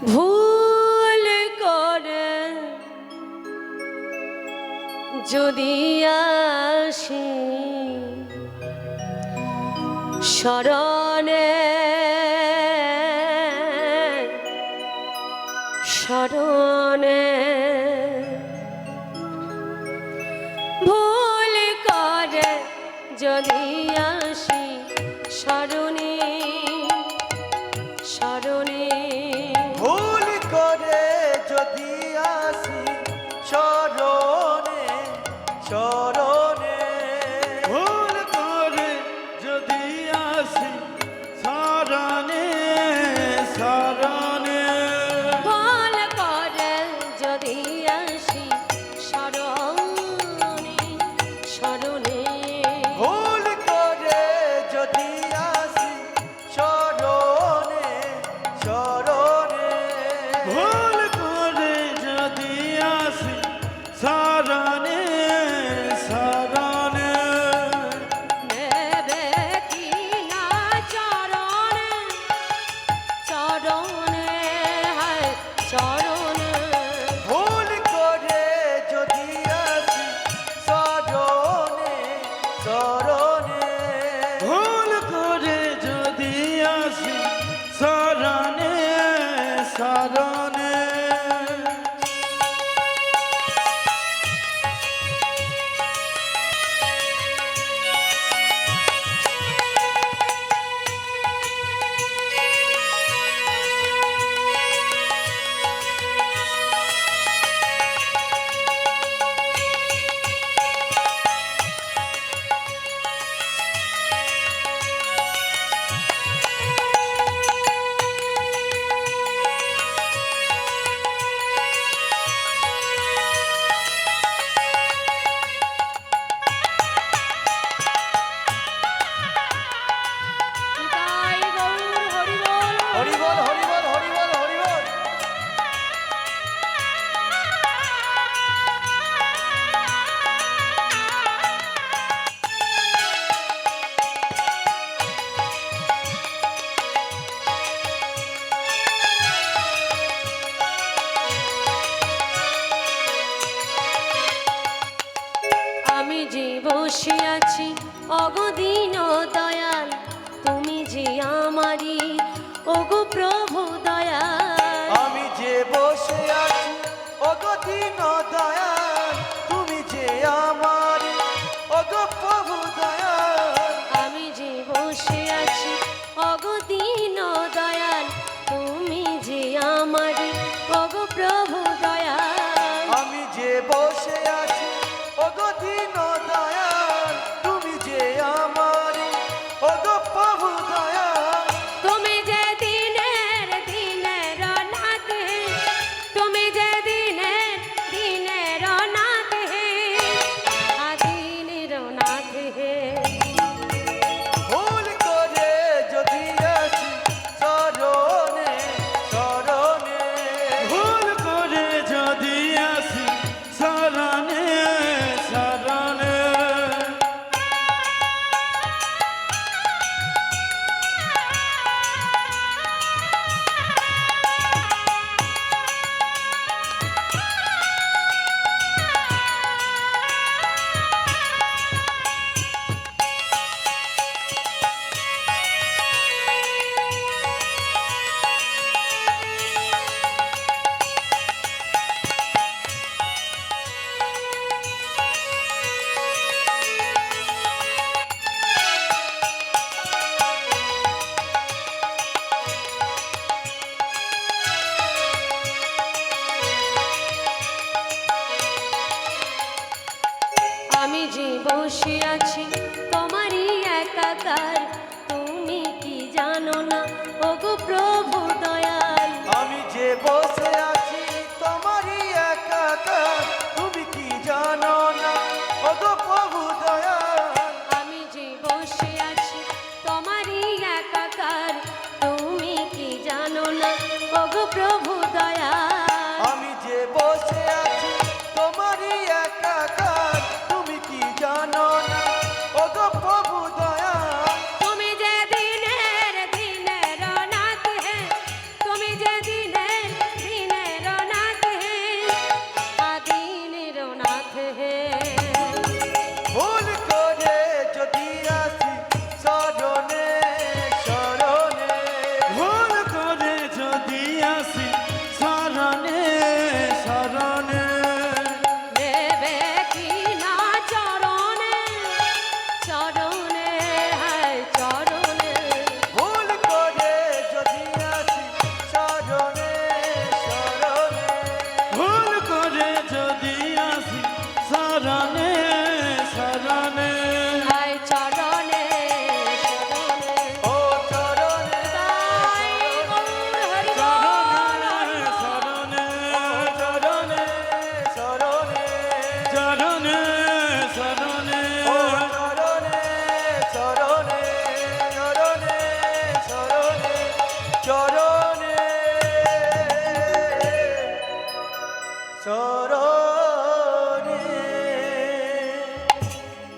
ভুল করে যদি আসি শরণে শরণে ভুল করে যদি আসি শরণে শরণে ভুল করে যদি আসি শরণে শরণে ভুল করে যদি আসি শরণে শরণে ভুল করে যদি আসি শরণে শরণে ভুল করে যদি আসি শরণে শরণে ভুল করে যদি আসি শরণে শরণে নেবে কি না চরণে চরণে হায় চরণে ভুল করে যদি আসি শরণে শরণে ভুল করে যদি আসি শরণে শরণে নিতাই গৌর হরি বল হরি বল হরি বল হরি বল হরি বল আমি যে বসে আছি অগদিন দয়াল তুমি যে আমারি ওগো প্রভু দয়াল আমি যে বসে আছি অগতিন দয়াল তুমি যে আমার অগ প্রভু দয়াল আমি যে বসে আছি অগদিন দয়াল তুমি যে আমারি ওগো প্রভু দয়াল আমি যে বসে আছি অগতিন দয়াল তুমি যে আমার অগ প্রভু দয়াল তুমি যে দিনের দিনের নাথে তুমি যে দিনের দিনের নাথে আদিনের নাথে ভুল করে যদি আসি শরণে শরণে ভুল করে যদি আসি শরণে শরণে আমি যে বসে আছি তোমারই একাকার তুমি কি জানো না ওগো প্রভু দয়াল আমি যে বসে আছি তোমারই একাকার তুমি কি জানো না অগ প্রভু দয়াল আমি যে বসে আছি তোমারই একাকার তুমি কি জানো না ওগো প্রভু দয়াল আমি যে বসে আছি তোমারই একাকার তুমি কি জানো না অগ প্রভু দয়াল তুমি যে দিনের দিনের নাথ হে তুমি যে দিনের করো